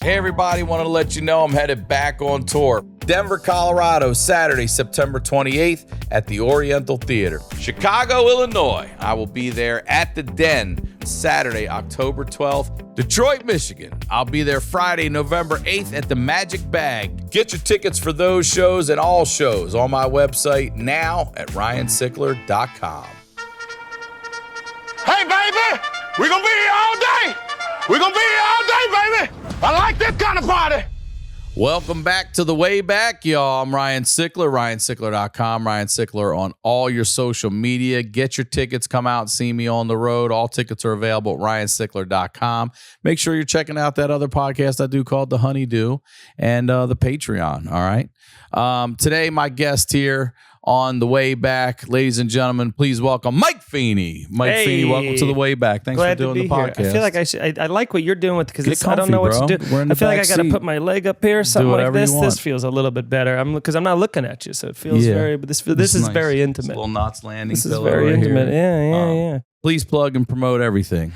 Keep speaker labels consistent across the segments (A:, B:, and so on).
A: Hey everybody, wanted to let you know I'm headed back on tour. Denver, Colorado, Saturday, September 28th at the Oriental Theater. Chicago, Illinois, I will be there at the Den Saturday, October 12th. Detroit, Michigan, I'll be there Friday, November 8th at the Magic Bag. Get your tickets for those shows and all shows on my website now at ryansickler.com.
B: Hey baby, we're gonna be here all day. We're gonna be here all day, baby. I like this kind of party.
A: Welcome back to the Wayback, y'all. I'm Ryan Sickler, ryansickler.com, Ryan Sickler on all your social media. Get your tickets, come out and see me on the road. All tickets are available at ryansickler.com. Make sure you're checking out that other podcast I do called The Honeydew and the Patreon, all right? Today, my guest here on the Wayback, ladies and gentlemen, please welcome Mike Feeney. Mike Feeney, welcome to the Wayback. Thanks for doing the podcast.
C: Here. I feel like I like what you're doing with because I don't know what to do. I feel like I got to put my leg up here, something like this. This feels a little bit better. Because I'm not looking at you, so it feels very. But this is nice. Very intimate.
A: Little Knots Landing.
C: This is very intimate.
A: Here.
C: Yeah.
A: Please plug and promote everything.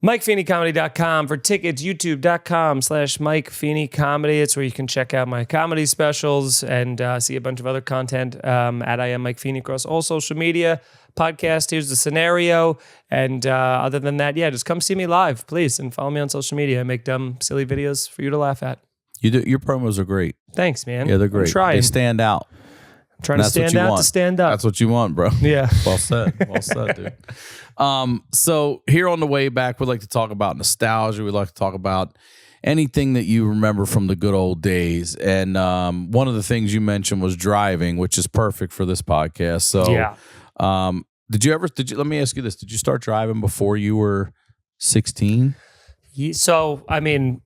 C: MikeFeeneyComedy.com for tickets, YouTube.com/Mike Feeney Comedy. It's where you can check out my comedy specials and see a bunch of other content at I am Mike Feeney across all social media. Podcast, here's the scenario. And other than that, just come see me live, please, and follow me on social media. I make dumb, silly videos for you to laugh at.
A: Your promos are great.
C: Thanks, man.
A: Yeah, they're great.
C: I'm trying.
A: They stand out.
C: I'm trying to stand out to stand up.
A: That's what you want, bro.
C: Yeah.
A: Well said. Well said, dude. So here on the way back, we like to talk about nostalgia. We like to talk about anything that you remember from the good old days. And one of the things you mentioned was driving, which is perfect for this podcast. So let me ask you this. Did you start driving before you were 16?
C: So, I mean,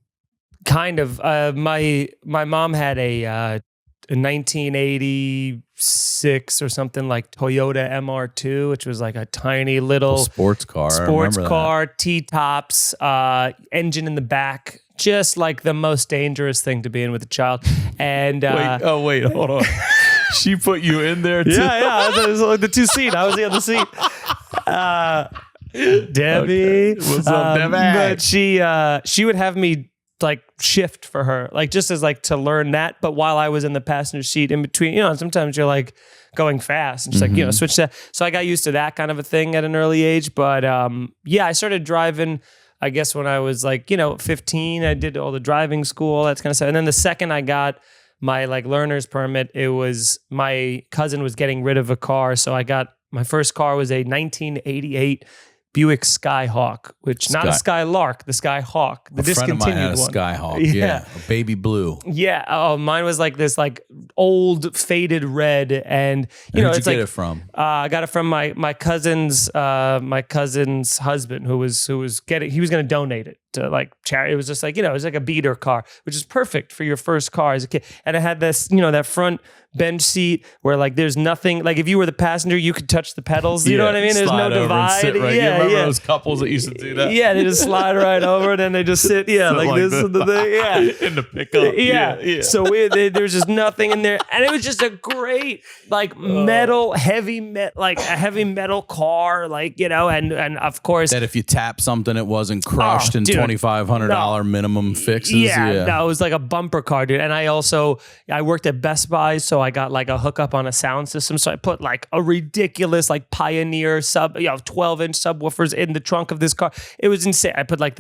C: kind of. My mom had a 1986 or something like Toyota MR2, which was like a tiny little
A: sports car,
C: T-tops, engine in the back, just like the most dangerous thing to be in with a child. And
A: wait, hold on. She put you in there too?
C: Yeah. It was like the two seat. I was the other seat. Debbie.
A: Okay. What's up, Debbie?
C: But she would have me like shift for her, like just as like to learn that, but while I was in the passenger seat in between, sometimes you're like going fast and just like, switch that. So I got used to that kind of a thing at an early age. But I started driving, I guess when I was like, 15, I did all the driving school, that kind of stuff. And then the second I got my like learner's permit, it was my cousin was getting rid of a car. So I got, my first car was a 1988 Buick Skyhawk, which not a Skylark, the Skyhawk, the discontinued one.
A: A Skyhawk, yeah, a baby blue.
C: Yeah, mine was like this like old faded red, and
A: Where'd
C: it's
A: you get it from?
C: I got it from my cousin's husband who was going to donate it to like charity. It was just like it was like a beater car, which is perfect for your first car as a kid. And it had this that front bench seat where like there's nothing, like if you were the passenger you could touch the pedals, you know what I mean, there's no divide.
A: You remember those couples that used to do that?
C: They just slide right over and then they just sit like this in the thing,
A: in the pickup.
C: So there's just nothing in there, and it was just a great like metal heavy metal car, like and of course
A: that if you tap something it wasn't crushed in $2,500 minimum fixes.
C: No, it was like a bumper car, dude. And I worked at Best Buy, so I got like a hookup on a sound system. So I put like a ridiculous like Pioneer 12-inch subwoofers in the trunk of this car. It was insane. I put like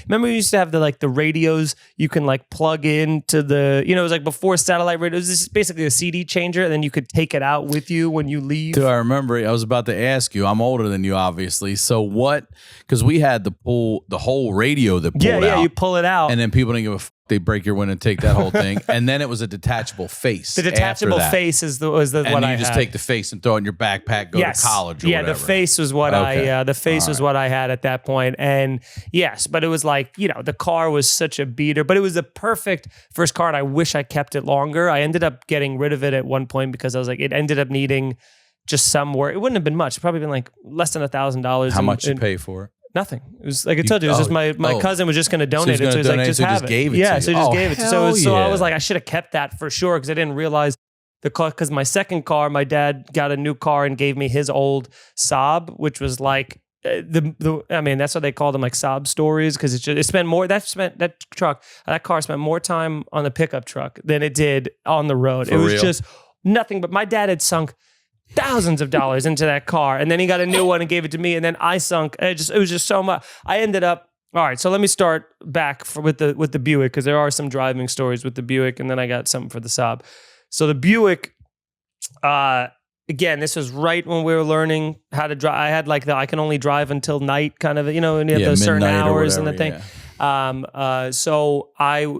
C: remember we used to have the radios you can like plug into the, it was like before satellite radio. It was just basically a CD changer, and then you could take it out with you when you leave.
A: Dude, I remember, I was about to ask you, I'm older than you obviously. So because we had the whole radio that pulled out.
C: Yeah, you pull it out.
A: And then people didn't give a f***. They break your window and take that whole thing. And then it was a detachable face.
C: The detachable face was what I had.
A: And you just take the face and throw it in your backpack, go to college or whatever.
C: The face was what what I had at that point. And yes, but it was like, the car was such a beater, but it was the perfect first car, and I wish I kept it longer. I ended up getting rid of it at one point because I was like, it ended up needing just some work. It wouldn't have been much. Probably been like less than $1,000.
A: How much you pay for it?
C: Nothing. It was like I told you. It was just my cousin was just going to donate it. So he's like, just have it.
A: Gave it to you.
C: So he just gave it. So I was like, I should have kept that for sure because I didn't realize the car. Because my second car, my dad got a new car and gave me his old Saab, which was like I mean, that's what they call them, like Saab stories, because that car spent more time on the pickup truck than it did on the road. It was
A: real?
C: just nothing. But my dad had sunk thousands of dollars into that car, and then he got a new one and gave it to me, and then I sunk. It was just so much. I ended up. All right, so let me start back with the Buick, because there are some driving stories with the Buick, and then I got something for the Saab. So the Buick. Again, this was right when we were learning how to drive. I had like I can only drive until night kind of, and you have those certain hours and the thing.
A: Yeah.
C: So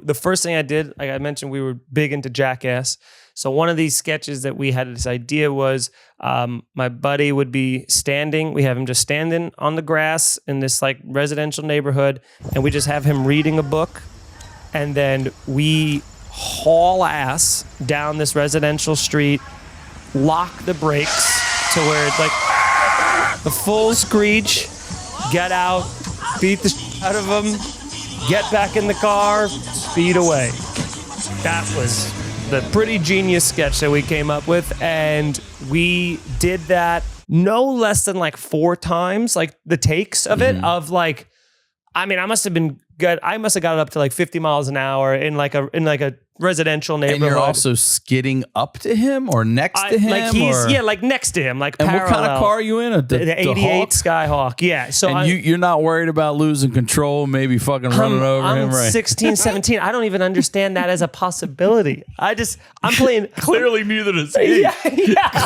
C: the first thing I did, like I mentioned, we were big into Jackass. So one of these sketches that we had this idea was my buddy would be standing. We have him just standing on the grass in this like residential neighborhood, and we just have him reading a book, and then we haul ass down this residential street, lock the brakes to where it's like the full screech, get out, beat the shit out of them, get back in the car, speed away. That was the pretty genius sketch that we came up with, and we did that no less than like 4 times, like the takes of it, of like, I mean, I must have been good. I must have got it up to like 50 miles an hour in like a residential neighborhood.
A: And you're also skidding up to him or next to him?
C: Like next to him, like
A: and
C: parallel.
A: what kind of car are you in?
C: The 88 Skyhawk. Yeah. So
A: and you're not worried about losing control, maybe fucking running over him, right?
C: 16, 17. I don't even understand that as a possibility. I'm playing.
A: Clearly neither does he.
C: Yeah.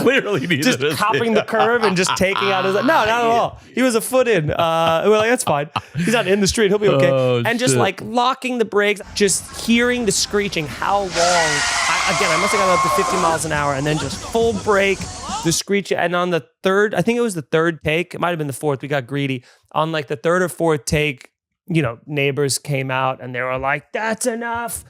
A: Clearly neither
C: just
A: does
C: copping the curve and just taking out his. No, not at all. He was a foot in. We're like, that's fine. He's not in the street. He'll be okay.
A: Oh,
C: and just like locking the brakes, just hearing the screeching. How long? I must have got up to 50 miles an hour, and then just full brake, the screech. And on the third, I think it was the third take. It might have been the fourth. We got greedy. On like the third or fourth take, neighbors came out and they were like, "That's enough."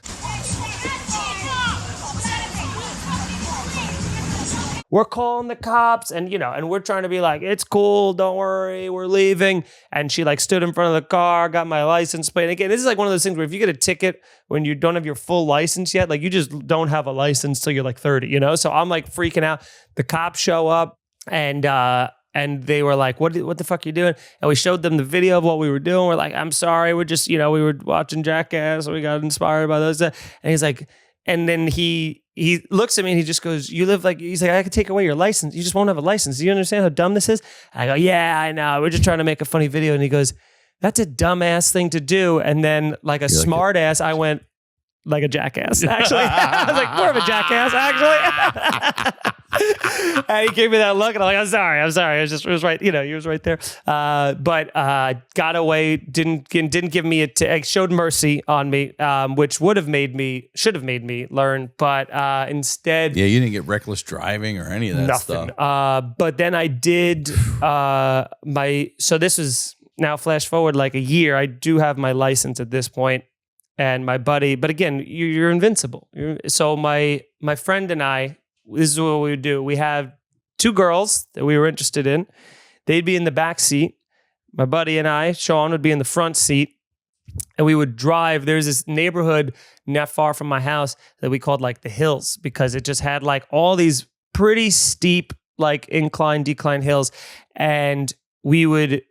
C: We're calling the cops, and and we're trying to be like, it's cool, don't worry, we're leaving. And she like stood in front of the car, got my license plate. And again, this is like one of those things where if you get a ticket when you don't have your full license yet, like you just don't have a license till you're like 30, So I'm like freaking out. The cops show up, and they were like, what the fuck are you doing? And we showed them the video of what we were doing. We're like, I'm sorry, we're just, we were watching Jackass, so we got inspired by those. And he's like, and then he looks at me and he just goes, he's like, I could take away your license. You just won't have a license. Do you understand how dumb this is? And I go, yeah, I know. We're just trying to make a funny video. And he goes, that's a dumbass thing to do. And then like a smart ass, I went like a jackass, actually. I was like, more of a jackass, actually. And he gave me that look and I'm like, I'm sorry. It was right, he was right there. But got away, didn't give me showed mercy on me, which should have made me learn, but instead.
A: Yeah, you didn't get reckless driving or any of that
C: nothing.
A: stuff.
C: But then I did so this was now flash forward like a year. I do have my license at this point. And my buddy, but again, you're invincible. So my friend and I, this is what we would do. We have 2 girls that we were interested in. They'd be in the back seat. My buddy and I, Sean, would be in the front seat. And we would drive. There's this neighborhood not far from my house that we called like the Hills, because it just had like all these pretty steep, like incline, decline hills. And we would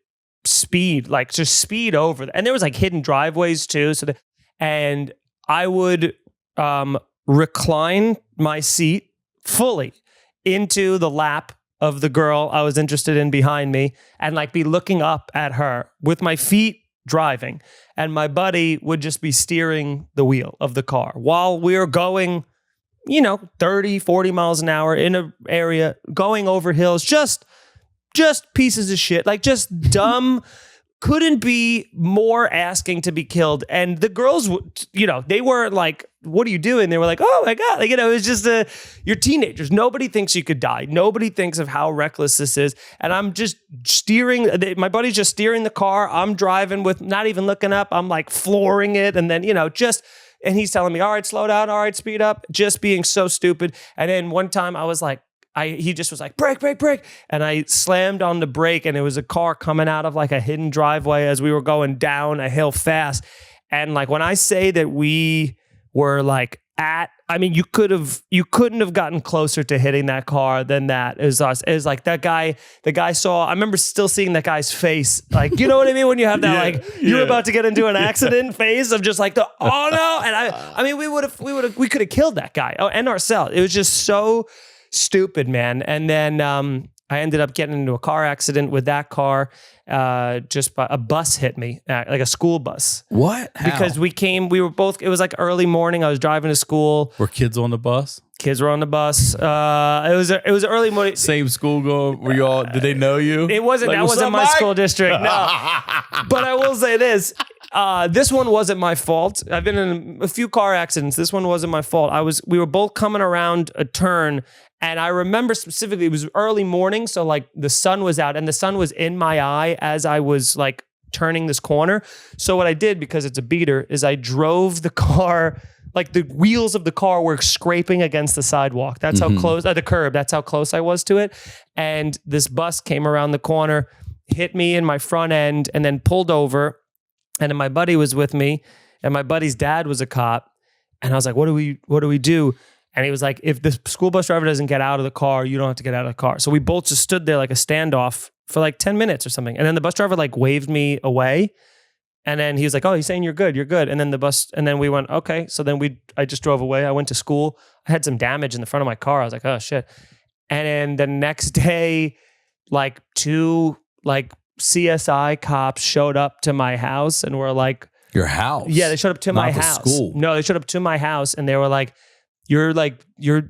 C: speed over. And there was like hidden driveways too. And I would recline my seat fully into the lap of the girl I was interested in behind me and like be looking up at her with my feet driving. And my buddy would just be steering the wheel of the car while we were going, 30, 40 miles an hour in an area, going over hills, just pieces of shit, like just dumb. Couldn't be more asking to be killed. And the girls, they weren't like, what are you doing? They were like, oh my God. Like, it was just you're teenagers. Nobody thinks you could die. Nobody thinks of how reckless this is. And I'm just steering. My buddy's just steering the car. I'm driving with not even looking up. I'm like flooring it. And then, and he's telling me, all right, slow down. All right, speed up. Just being so stupid. And then one time I was like, he just was like, brake. And I slammed on the brake, and it was a car coming out of like a hidden driveway as we were going down a hill fast. And like when I say that we were like you couldn't have gotten closer to hitting that car than that. It was us. It was like that guy, the guy saw, I remember still seeing that guy's face. Like, you know what I mean? When you have that, you're about to get into an accident phase of just like oh no. And we could have killed that guy and ourselves. It was just so stupid, man. And then, I ended up getting into a car accident with that car. Just by a bus hit me, like a school bus.
A: What? How?
C: Because we were both, it was like early morning. I was driving to school.
A: Were kids on the bus?
C: Kids were on the bus. It was early morning.
A: Same school going? Were you all, did they know you?
C: It wasn't, that wasn't my school district. No. But I will say this. This one wasn't my fault. I've been in a few car accidents. This one wasn't my fault. We were both coming around a turn. And I remember specifically, it was early morning. So like the sun was out and the sun was in my eye as I was like turning this corner. So what I did, because it's a beater, is I drove the car, like the wheels of the car were scraping against the sidewalk. That's how close, the curb, that's how close I was to it. And this bus came around the corner, hit me in my front end and then pulled over. And then my buddy was with me and my buddy's dad was a cop. And I was like, what do we do? And he was like, if the school bus driver doesn't get out of the car, you don't have to get out of the car. So we both just stood there like a standoff for like 10 minutes or something. And then the bus driver like waved me away. And then he was like, oh, he's saying you're good. And then we went, okay. So then I just drove away. I went to school. I had some damage in the front of my car. I was like, oh shit. And then the next day, like 2 like CSI cops showed up to my house and were like,
A: your house?
C: Yeah, they showed up to my house.
A: School.
C: No, they showed up to my house and they were like, you're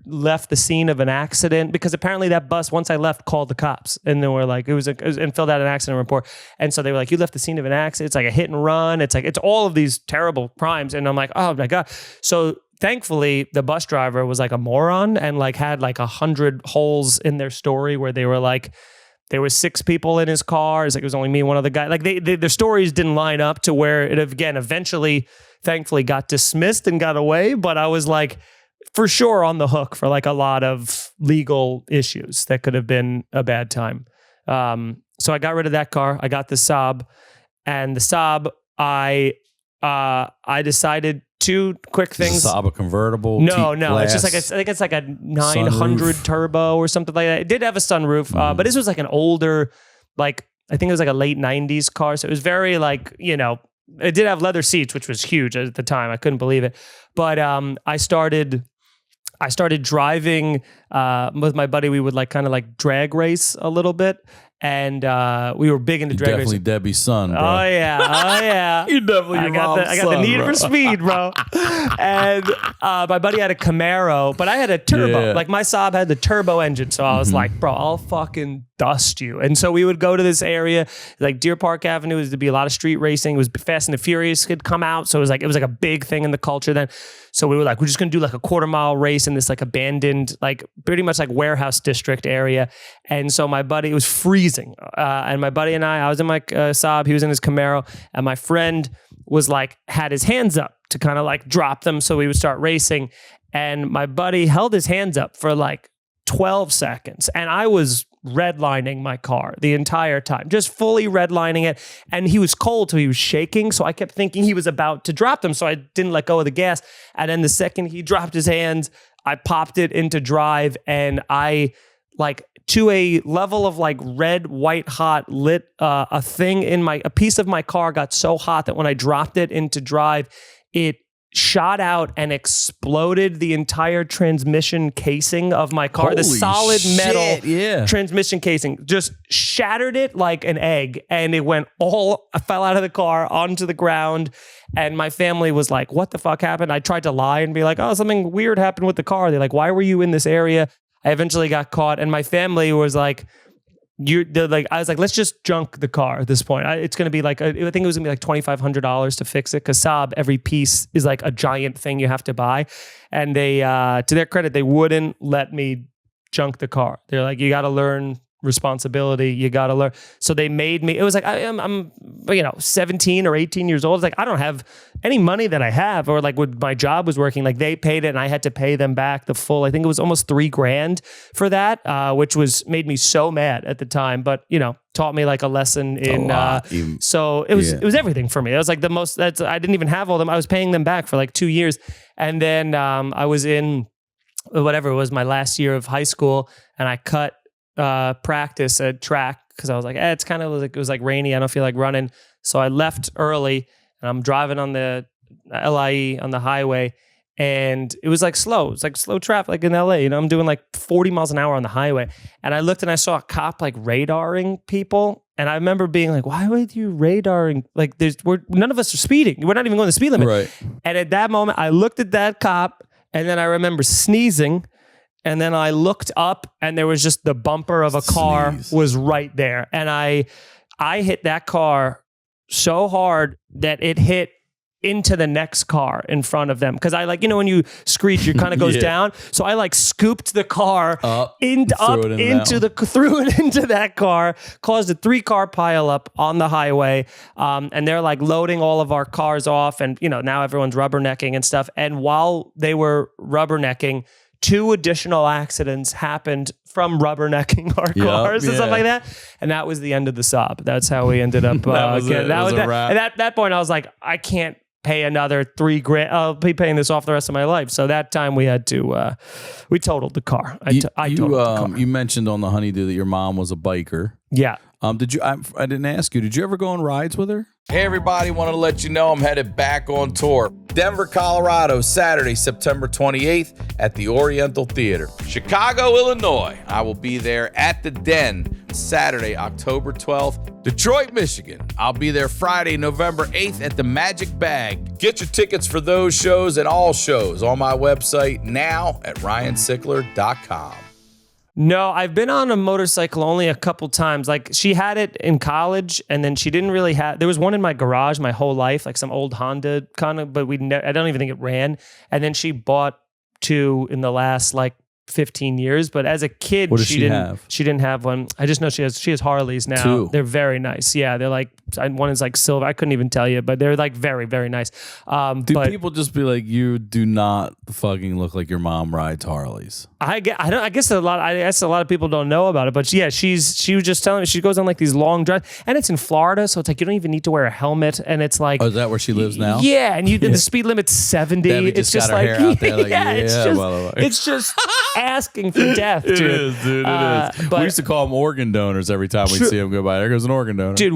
C: left the scene of an accident, because apparently that bus, once I left, called the cops and then we're like, and filled out an accident report. And so they were like, you left the scene of an accident. It's like a hit and run. It's all of these terrible crimes. And I'm like, oh my God. So thankfully the bus driver was like a moron and like had like 100 holes in their story where they were like, there was 6 people in his car. It's like, it was only me and one other guy. Like their stories didn't line up to where it again, eventually, thankfully got dismissed and got away. But I was like, for sure on the hook for like a lot of legal issues that could have been a bad time. So I got rid of that car. I got the Saab, and the Saab, I decided 2 quick things.
A: Is the Saab a convertible?
C: No. It's just like, I think it's like a 900 sunroof turbo or something like that. It did have a sunroof, but this was like an older, like, I think it was like a late 90s car. So it was very like, it did have leather seats, which was huge at the time. I couldn't believe it. But I started driving with my buddy. We would like kind of like drag race a little bit. And we were big into drag racing.
A: Definitely Debbie's son, bro.
C: Oh yeah.
A: You definitely
C: I got the need for speed, bro. And my buddy had a Camaro, but I had a turbo.
A: Yeah.
C: Like my Saab had the turbo engine, so I was like, bro, I'll fucking dust you. And so we would go to this area, like Deer Park Avenue. There would be a lot of street racing. It was Fast and the Furious had come out, so it was like a big thing in the culture then. So we were like, we're just gonna do like a 1/4-mile race in this like abandoned, like pretty much like warehouse district area. And so my buddy, it was freezing, and my buddy and I was in my Saab, he was in his Camaro, and my friend was like had his hands up to kind of like drop them so we would start racing. And my buddy held his hands up for like 12 seconds, and I was redlining my car the entire time, just fully redlining it. And he was cold, so he was shaking. So I kept thinking he was about to drop them. So I didn't let go of the gas. And then the second he dropped his hands, I popped it into drive, and I like to a level of like red, white hot lit a piece of my car got so hot that when I dropped it into drive, it shot out and exploded the entire transmission casing of my car.
A: Holy
C: the solid metal
A: shit,
C: transmission casing just shattered it like an egg, and it I fell out of the car onto the ground. And my family was like, what the fuck happened? I tried to lie and be like, oh, something weird happened with the car. They're like, why were you in this area? I eventually got caught, and my family was like, I was like, let's just junk the car at this point. It's going to be like, I think it was going to be like $2,500 to fix it, because Saab, every piece is like a giant thing you have to buy. And they, to their credit, they wouldn't let me junk the car. They're like, you got to learn responsibility. You got to learn. So they made me, it was like, I'm 17 or 18 years old. It's like, I don't have any money that I have, or like when my job was working, like they paid it and I had to pay them back the full, I think it was almost $3,000 for that, which made me so mad at the time, but taught me like a lesson in, so it was everything for me. It was like I didn't even have all them. I was paying them back for like 2 years. And then, I was in whatever it was, my last year of high school, and I cut practice at track because I was like, it's kind of like, it was like rainy. I don't feel like running. So I left early and I'm driving on the LIE on the highway, and it was like slow. It's like slow traffic, like in LA, I'm doing like 40 miles an hour on the highway. And I looked and I saw a cop like radaring people. And I remember being like, why would you radaring? Like none of us are speeding. We're not even going the speed limit.
A: Right.
C: And at that moment I looked at that cop, and then I remember sneezing. And then I looked up, and there was just the bumper of a car was right there. And I hit that car so hard that it hit into the next car in front of them. Because I when you screech, it kind of goes down. So I like scooped the car threw it into that car, caused a 3-car pileup on the highway. And they're like loading all of our cars off. And, now everyone's rubbernecking and stuff. And while they were rubbernecking, 2 additional accidents happened from rubbernecking our cars and stuff like that. And that was the end of the Saab. That's how we ended up. At that point, I was like, I can't pay another $3,000. I'll be paying this off the rest of my life. So that time we had to, we totaled the car. I totaled the car.
A: You mentioned on the Honeydew that your mom was a biker.
C: Yeah.
A: Did you? I didn't ask you. Did you ever go on rides with her? Hey everybody, wanted to let you know I'm headed back on tour. Denver, Colorado, Saturday, September 28th at the Oriental Theater. Chicago, Illinois, I will be there at the Den Saturday, October 12th. Detroit, Michigan, I'll be there Friday, November 8th at the Magic Bag. Get your tickets for those shows and all shows on my website now at ryansickler.com.
C: No, I've been on a motorcycle only a couple times. Like she had it in college, and then she didn't really have. There was one in my garage my whole life, like some old Honda kind of, but I don't even think it ran. And then she bought 2 in the last like 15 years, but as a kid, she didn't have one. I just know she has Harleys now.
A: 2.
C: They're very nice. Yeah, they're like, one is like silver. I couldn't even tell you, but they're like very, very nice.
A: People just be like, you do not fucking look like your mom rides Harleys?
C: I guess a lot of people don't know about it, but yeah, she was just telling me she goes on like these long drives, and it's in Florida, so it's like you don't even need to wear a helmet, and it's like,
A: is that where she lives now?
C: Yeah, and the speed limit's 70.
A: Debbie
C: it's
A: just
C: just
A: got her
C: like
A: hair out there, like,
C: it's just asking for death, dude.
A: It is, dude. It is. We used to call them organ donors every time we see them go by. There goes an organ donor.
C: Dude,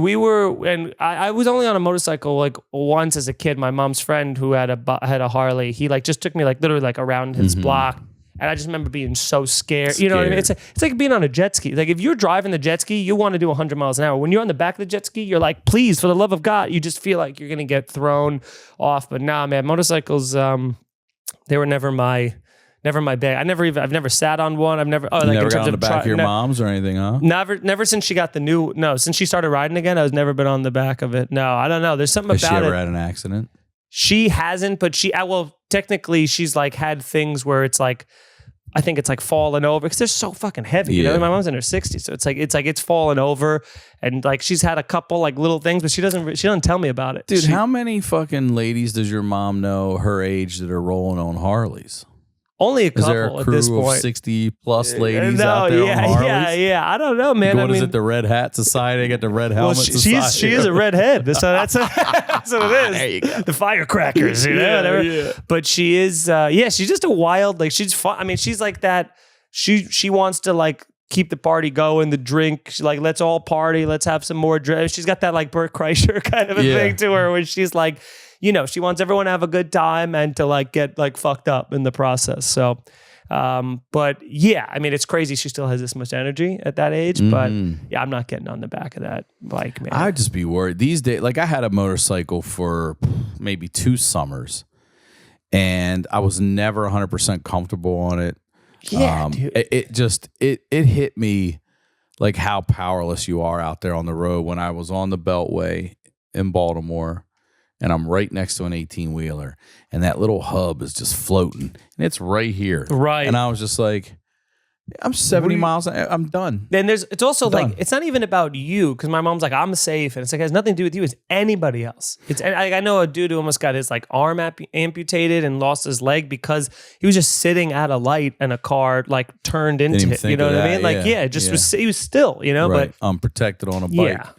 C: I was only on a motorcycle like once as a kid. My mom's friend who had a Harley, he like just took me like literally like around his block. And I just remember being so scared. You know what I mean? It's like being on a jet ski. Like if you're driving the jet ski, you want to do 100 miles an hour. When you're on the back of the jet ski, you're like, please, for the love of God, you just feel like you're going to get thrown off. But nah, man, motorcycles, they were never my bag. I've never sat on one. I've never,
A: never got on the back of your mom's or anything, huh?
C: Never since she got since she started riding again, I was never been on the back of it. No, I don't know. There's something about it.
A: Has she ever had an accident?
C: She hasn't, but technically she's like had things where it's like, I think it's like falling over because they're so fucking heavy.
A: Yeah.
C: You know, my mom's in her 60s, so it's falling over, and like she's had a couple like little things, but she doesn't tell me about it.
A: Dude, how many fucking ladies does your mom know her age that are rolling on Harleys?
C: Only a couple.
A: Is there a crew
C: at this point.
A: of 60 plus ladies out there on Harleys?
C: Yeah. I don't know, man.
A: Is it the Red Hat Society? Get the Red Helmet Society.
C: She is a redhead. So that's what it is. There you go. The firecrackers, whatever. Yeah. But she is, she's just a wild, like she's fun. I mean, she's like that. She wants to like keep the party going, the drink. She's like, let's all party. Let's have some more drink. She's got that like Bert Kreischer kind of a thing to her where she's like, she wants everyone to have a good time and to like get like fucked up in the process. So, but yeah, I mean, it's crazy. She still has this much energy at that age, but yeah, I'm not getting on the back of that bike, man.
A: I'd just be worried these days. Like I had a motorcycle for maybe 2 summers and I was never 100% comfortable on it.
C: Yeah, dude.
A: It hit me like how powerless you are out there on the road when I was on the Beltway in Baltimore. And I'm right next to an 18-wheeler, and that little hub is just floating, and it's right here.
C: Right.
A: And I was just like, I'm 70 miles. I'm done.
C: Then it's also like, it's not even about you, because my mom's like, I'm safe, and it's like, it has nothing to do with you. It's anybody else. I know a dude who almost got his like arm amputated and lost his leg because he was just sitting at a light and a car like turned into it. You know what I mean? Like, he was still, you know,
A: right.
C: but
A: unprotected on a bike.
C: Yeah.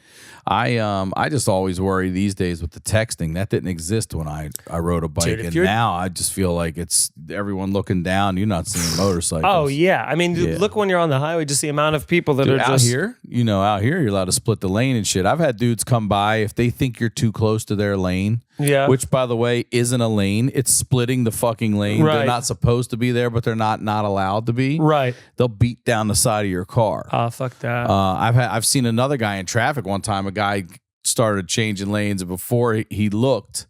A: I just always worry these days with the texting. That didn't exist when I rode a bike. Dude, and now I just feel like it's everyone looking down. You're not seeing motorcycles.
C: Oh, yeah. I mean, look when you're on the highway, just the amount of people that are
A: out
C: just...
A: here, out here, you're allowed to split the lane and shit. I've had dudes come by if they think you're too close to their lane. Yeah. Which, by the way, isn't a lane. It's splitting the fucking lane. Right. They're not supposed to be there, but they're not allowed to be. Right. They'll beat down the side of your car.
C: Oh, fuck that.
A: I've seen another guy in traffic one time. A guy started changing lanes, and before he looked,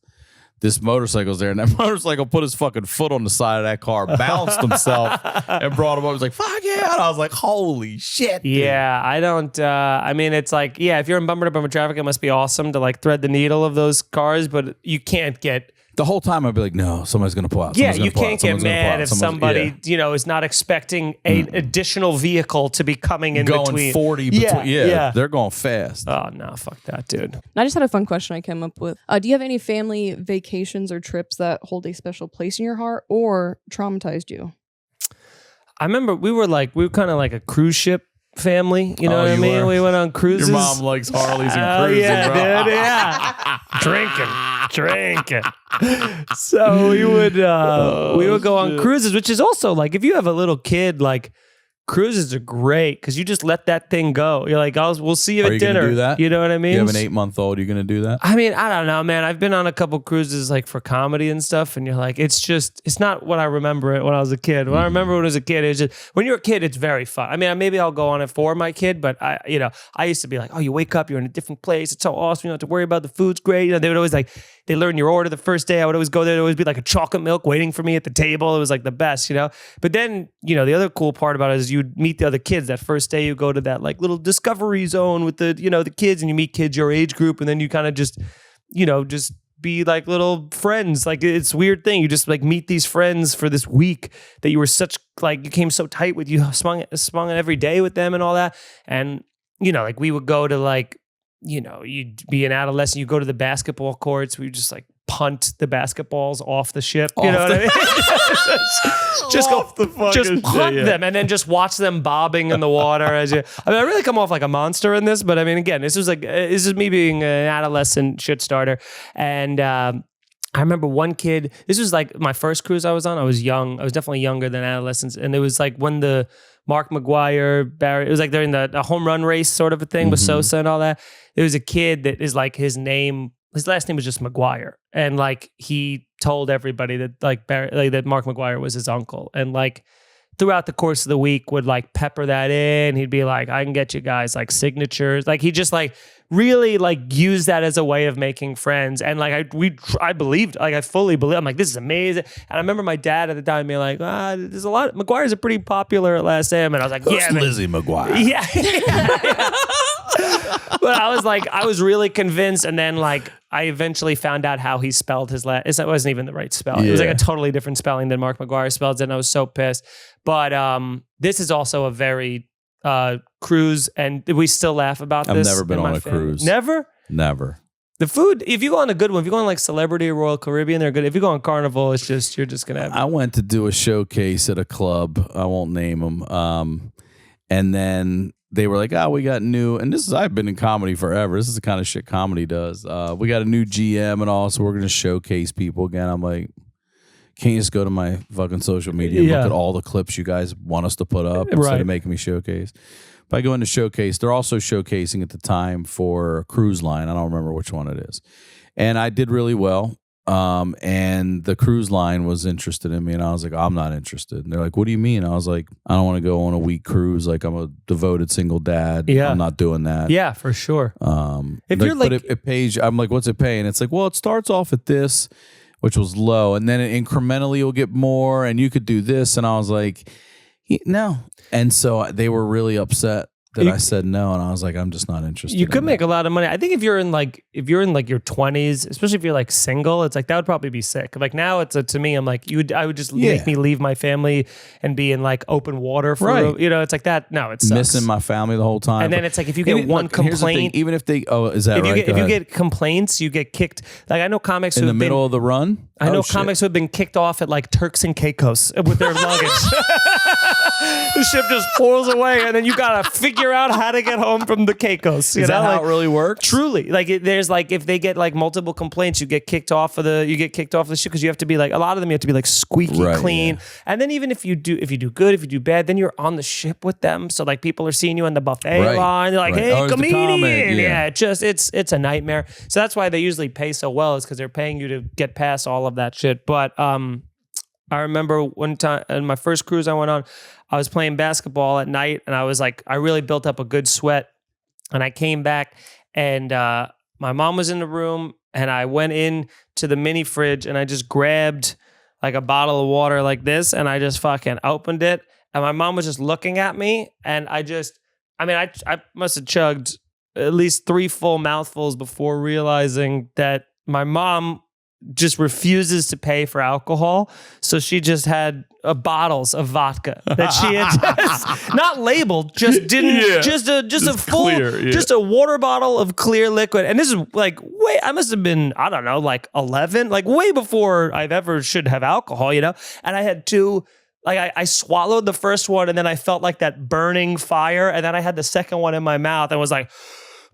A: this motorcycle's there, and that motorcycle put his fucking foot on the side of that car, bounced himself, and brought him up. He was like, fuck yeah. And I was like, holy shit. Dude.
C: Yeah, I don't, I mean, it's like, yeah, if you're in bumper to bumper traffic, it must be awesome to like thread the needle of those cars, but you can't get...
A: The whole time I'd be like, no, somebody's going to pull out.
C: Yeah, you can't get mad if somebody, is not expecting an additional vehicle to be coming in
A: going
C: between.
A: 40 between. Yeah, they're going fast.
C: Oh, no, fuck that, dude.
D: I just had a fun question I came up with. Do you have any family vacations or trips that hold a special place in your heart or traumatized you?
C: I remember we were kind of like a cruise ship family, you know what I mean? We went on cruises.
A: Your mom likes Harleys and cruising, bro.
C: Dude, yeah. Drinking. So we would go on cruises, which is also like, if you have a little kid, like cruises are great because you just let that thing go. You're like, we'll see you at dinner.
A: Gonna do that?
C: You know what I mean?
A: You have an 8-month-old. You're gonna do that?
C: I mean, I don't know, man. I've been on a couple cruises like for comedy and stuff, and you're like, it's not what I remember it when I was a kid. When I remember when I was a kid, it's just when you're a kid, it's very fun. I mean, maybe I'll go on it for my kid, but I used to be like, oh, you wake up, you're in a different place. It's so awesome. You don't have to worry about the food's great. They would always they learn your order the first day. I would always go there. There'd always be like a chocolate milk waiting for me at the table. It was like the best, But then, the other cool part about it is you'd meet the other kids. That first day you go to that like little discovery zone with the, the kids, and you meet kids your age group, and then you kind of just, just be like little friends. Like it's a weird thing. You just like meet these friends for this week that you were you came so tight with, you swung it every day with them and all that. And, like we would go to you'd be an adolescent, you go to the basketball courts, we just like punt the basketballs off the ship. You know what I mean? just punt them and then just watch them bobbing in the water I really come off like a monster in this, but I mean, again, this is me being an adolescent shit starter. And I remember one kid, this was like my first cruise I was on. I was young. I was definitely younger than adolescents. And it was like when the Mark McGuire, Barry, it was like during the home run race sort of a thing with Sosa and all that. There was a kid that is like his last name was just McGuire. And like he told everybody that like Barry, that Mark McGuire was his uncle. And like throughout the course of the week would like pepper that in. He'd be like, I can get you guys like signatures. Like he just like really like used that as a way of making friends. And like I believed, like I fully believed. I'm like, this is amazing. And I remember my dad at the time being like, there's a lot. McGuire's a pretty popular last name. And I was like, yeah,
A: Lizzie McGuire.
C: Yeah. But I was really convinced. And then like I eventually found out how he spelled his last. It wasn't even the right spelling. It was like a totally different spelling than Mark McGuire spells it. And I was so pissed. But this is also a very cruise, and we still laugh about this.
A: I've never been on a cruise.
C: Never?
A: Never.
C: The food, if you go on a good one, if you go on like Celebrity or Royal Caribbean, they're good. If you go on Carnival, it's just, you're just going to have...
A: I went to do a showcase at a club. I won't name them. And then they were like, we got new, and I've been in comedy forever. This is the kind of shit comedy does. We got a new GM and all, so we're going to showcase people again. I'm like, can't you just go to my fucking social media and look at all the clips you guys want us to put up instead of making me showcase? If I go into showcase, they're also showcasing at the time for a cruise line. I don't remember which one it is. And I did really well. And the cruise line was interested in me, and I was like, I'm not interested. And they're like, what do you mean? I was like, I don't want to go on a week cruise. Like, I'm a devoted single dad. Yeah. I'm not doing that.
C: Yeah, for sure.
A: If you're like, but it pays, I'm like, what's it paying? It's like, well, it starts off at this, which was low, and then incrementally you'll get more, and you could do this. And I was like, no. And so they were really upset. that I said no, and I was like, I'm just not interested.
C: You could
A: in
C: make
A: that.
C: a lot of money. I think if you're in like your 20s, especially if you're like single, it's like that would probably be sick. Like now, to me, I'm like I would just make me leave my family and be in like open water for it's like that. No, it's
A: missing my family the whole time.
C: And then it's like if you get one complaint,
A: even if they is that right?
C: If you get complaints, you get kicked. Like I know comics
A: in the middle of the run.
C: I know comics who have been kicked off at like Turks and Caicos with their luggage. The ship just pulls away, and then you gotta figure out how to get home from the Caicos.
A: Is that how it really works?
C: Truly, like there's like if they get like multiple complaints, you get kicked off of the ship because you have to be like a lot of them you have to be like squeaky clean. And then even if you do good, if you do bad, then you're on the ship with them. So like people are seeing you on the buffet line. They're like, hey, comedian. It's a nightmare. So that's why they usually pay so well, is because they're paying you to get past all of that shit. But I remember one time in my first cruise I went on, I was playing basketball at night, and I was like, I really built up a good sweat. And I came back, and my mom was in the room, and I went in to the mini fridge, and I just grabbed like a bottle of water like this, and I just fucking opened it. And my mom was just looking at me, and I must have chugged at least 3 full mouthfuls before realizing that my mom just refuses to pay for alcohol. So she just had bottles of vodka that she had just, not labeled, just didn't, just a full, clear, just a water bottle of clear liquid. And this is like, I must have been, I don't know, like 11, like way before I've ever should have alcohol, And I had 2, like I swallowed the first one, and then I felt like that burning fire. And then I had the second one in my mouth and was like,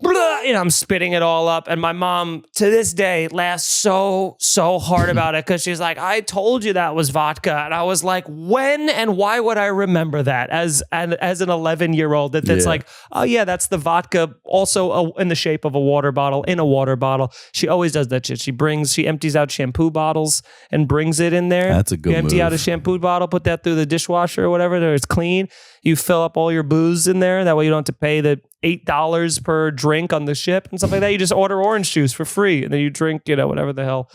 C: I'm spitting it all up. And my mom, to this day, laughs so hard about it, because she's like, I told you that was vodka. And I was like, when and why would I remember that as an 11-year-old? That's like, oh yeah, that's the vodka, also in the shape of a water bottle, in a water bottle. She always does that shit. She empties out shampoo bottles and brings it in there.
A: That's a good
C: You empty
A: move.
C: out a shampoo bottle, put that through the dishwasher or whatever, there it's clean. You fill up all your booze in there. That way you don't have to pay the $8 per drink on the ship and stuff like that. You just order orange juice for free, and then you drink, whatever the hell.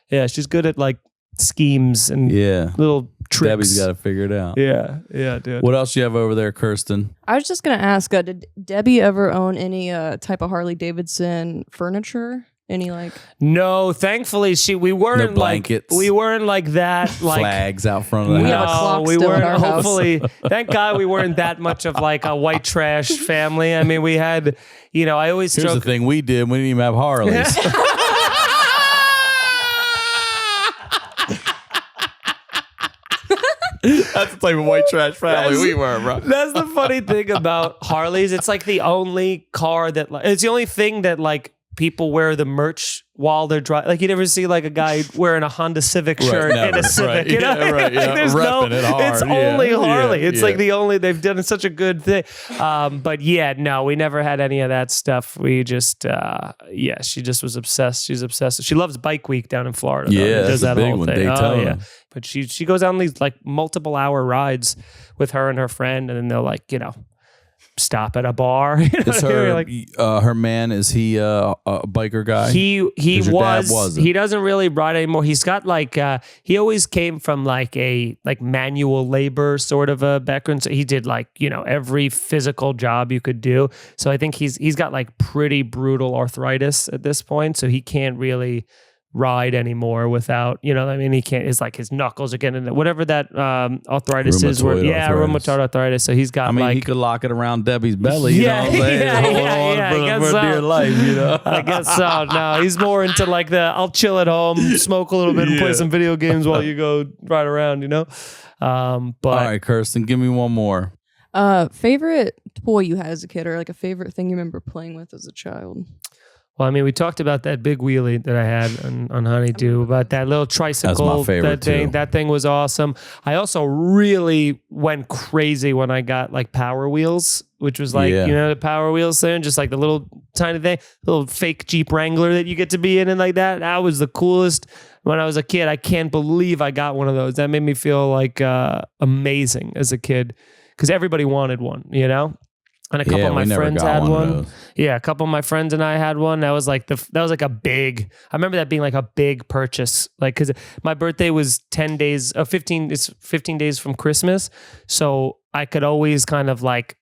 C: Yeah, she's good at like schemes and little tricks.
A: Debbie's got to figure it out.
C: Yeah, dude.
A: What else you have over there, Kirsten?
D: I was just gonna ask, did Debbie ever own any type of Harley Davidson furniture? Any like?
C: No, thankfully we weren't
A: No blankets.
C: like we weren't like that. Like
A: Flags out front of the
D: We
A: house.
D: have a clock
C: we
D: still
C: weren't.
D: at our house.
C: Hopefully, thank God we weren't that much of like a white trash family. I mean, we had, I always
A: Here's the thing we did. We didn't even have Harleys. That's the type of white trash family we were, bro.
C: That's the funny thing about Harleys. It's like the only car that it's the only thing that like people wear the merch while they're driving. Like you never see like a guy wearing a Honda Civic shirt in a Civic.
A: Right.
C: Like, there's
A: Repping it hard.
C: It's only Harley.
A: Yeah.
C: It's like the only, they've done such a good thing. But yeah, no, we never had any of that stuff. We just, she just was obsessed. She's obsessed. She loves Bike Week down in Florida.
A: Yeah,
C: does
A: that's
C: that
A: a big
C: whole
A: one.
C: thing.
A: Daytona.
C: Oh, yeah. But she goes on these like multiple hour rides with her and her friend, and then they'll like, stop at a bar.
A: Is her man, is he a biker guy?
C: He
A: wasn't.
C: He doesn't really ride anymore. He's got like he always came from like a manual labor sort of a background. So he did like, every physical job you could do. So I think he's got like pretty brutal arthritis at this point. So he can't really ride anymore without, he can't, it's like his knuckles are getting, whatever that arthritis is. Rheumatoid arthritis. So he's got
A: he could lock it around Debbie's belly. You know what I'm saying? Hold on for dear life,
C: I guess so. No, he's more into like I'll chill at home, smoke a little bit, and play some video games while you go ride around, But
A: all right, Kirsten, give me one more.
D: Favorite toy you had as a kid, or like a favorite thing you remember playing with as a child?
C: Well, we talked about that big wheelie that I had on Honeydew, about that little tricycle.
A: That's my favorite too.
C: That thing was awesome. I also really went crazy when I got like Power Wheels, which was like, the Power Wheels thing, just like the little tiny thing, little fake Jeep Wrangler that you get to be in and like that. That was the coolest when I was a kid. I can't believe I got one of those. That made me feel like amazing as a kid, because everybody wanted one, And a couple of my friends had one. Yeah, a couple of my friends and I had one. That was like a big. I remember that being like a big purchase. Like, because my birthday was 10 days, 15. It's 15 days from Christmas, so I could always kind of like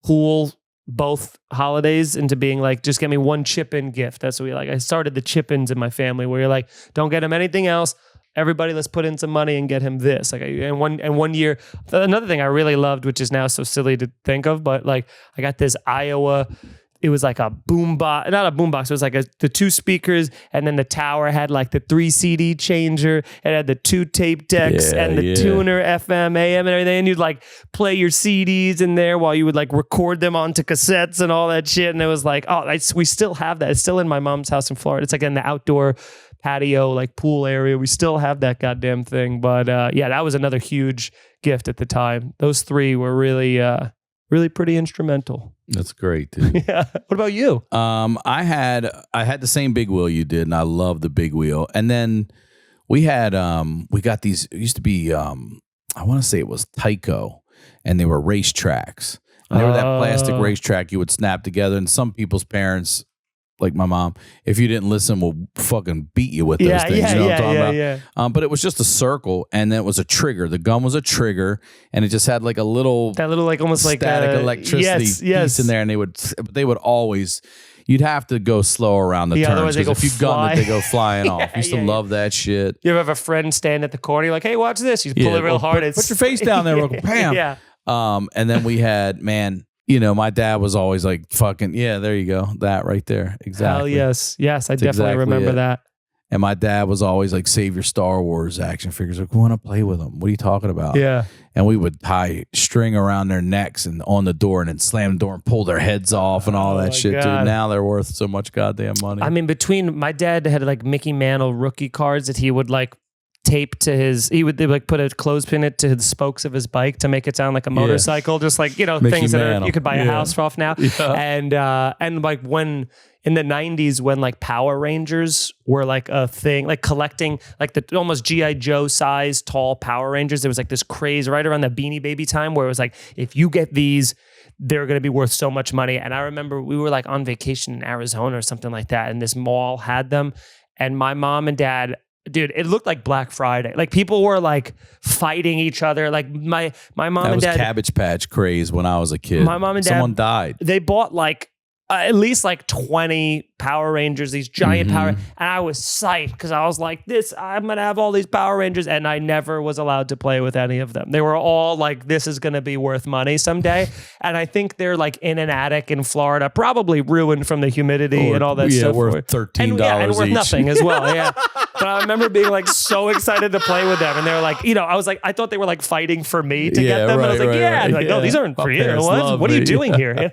C: pool both holidays into being like, just get me one chip-in gift. That's what we like. I started the chip-ins in my family where you're like, don't get him anything else. Everybody, let's put in some money and get him this. Like, and one year, another thing I really loved, which is now so silly to think of, but like I got this Iowa. It was like a boombox, not a boombox. It was like the 2 speakers, and then the tower had like the 3 CD changer. It had the 2 tape decks and the tuner, FM, AM, and everything. And you'd like play your CDs in there while you would like record them onto cassettes and all that shit. And it was like, we still have that. It's still in my mom's house in Florida. It's like in the outdoor patio, like pool area. We still have that goddamn thing. But that was another huge gift at the time. Those 3 were really pretty instrumental.
A: That's great, dude.
C: Yeah. What about you?
A: I had the same big wheel you did, and I love the big wheel. And then we had we got these. It used to be I want to say it was Tyco, and they were racetracks. And they were that plastic racetrack you would snap together. And some people's parents, like my mom, if you didn't listen, will fucking beat you with those things. You know what I'm talking about? But it was just a circle, and then it was a trigger. The gun was a trigger, and it just had like a little like almost
C: like
A: static electricity piece in there. And they would always, you'd have to go slow around the turns, because if you gun it, they go flying off. I used to love that shit.
C: You ever have a friend stand at the corner, you're like, hey, watch this. You pull it real hard.
A: Put your face down there, real quick. Bam.
C: Yeah.
A: And then we had, my dad was always like, fucking, there you go. That right there. Exactly.
C: Hell yes. Yes, I definitely remember that.
A: And my dad was always like, save your Star Wars action figures. Like, we want to play with them. What are you talking about?
C: Yeah.
A: And we would tie string around their necks and on the door, and then slam the door and pull their heads off and all that shit,
C: God.
A: dude. Now they're worth so much goddamn money.
C: I mean, between my dad had like Mickey Mantle rookie cards that he would like tape to they would like put a clothespin it to the spokes of his bike to make it sound like a motorcycle, just like, Mickey things that you could buy a house off now. Yeah. And like when in the 90s, when like Power Rangers were like a thing, like collecting like the almost G.I. Joe size tall Power Rangers, there was like this craze right around the Beanie Baby time where it was like, if you get these, they're going to be worth so much money. And I remember we were like on vacation in Arizona or something like that, and this mall had them, and my mom and dad, dude, it looked like Black Friday. Like people were like fighting each other. Like my mom and dad.
A: That was Cabbage Patch craze when I was a kid.
C: My mom and dad. Someone
A: died.
C: They bought like at least like 20 Power Rangers, these giant Power, and I was psyched because I was like, I'm going to have all these Power Rangers, and I never was allowed to play with any of them. They were all like, this is going to be worth money someday. And I think they're like in an attic in Florida, probably ruined from the humidity and all that stuff.
A: Worth $13
C: and worth
A: each.
C: Nothing as well, yeah. But I remember being like so excited to play with them, and they were like, I was like, I thought they were like fighting for me to get them, and I was like, and like, no, these aren't for you. What are you doing here?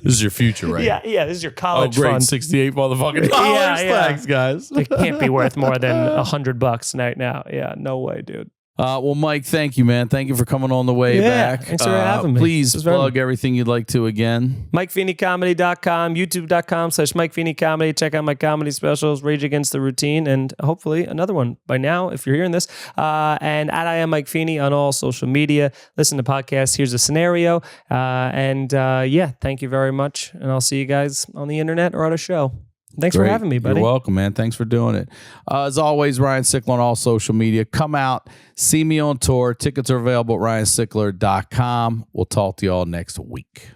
A: This is your future, right?
C: Yeah, this is your college
A: great,
C: fund.
A: 68 motherfucking dollars. Thanks, guys.
C: It can't be worth more than $100 right now. Yeah, no way, dude.
A: Well, Mike, thank you, man. Thank you for coming on the way back.
C: Thanks for having me.
A: Please plug everything you'd like to again.
C: MikeFeeneyComedy.com, YouTube.com/MikeFeeneyComedy. Check out my comedy specials, Rage Against the Routine, and hopefully another one by now if you're hearing this. And at I am Mike Feeney on all social media. Listen to podcasts. Here's a scenario. Thank you very much. And I'll see you guys on the internet or at a show. Thanks for having me, buddy.
A: You're welcome, man. Thanks for doing it. As always, Ryan Sickler on all social media. Come out, see me on tour. Tickets are available at ryansickler.com. We'll talk to y'all next week.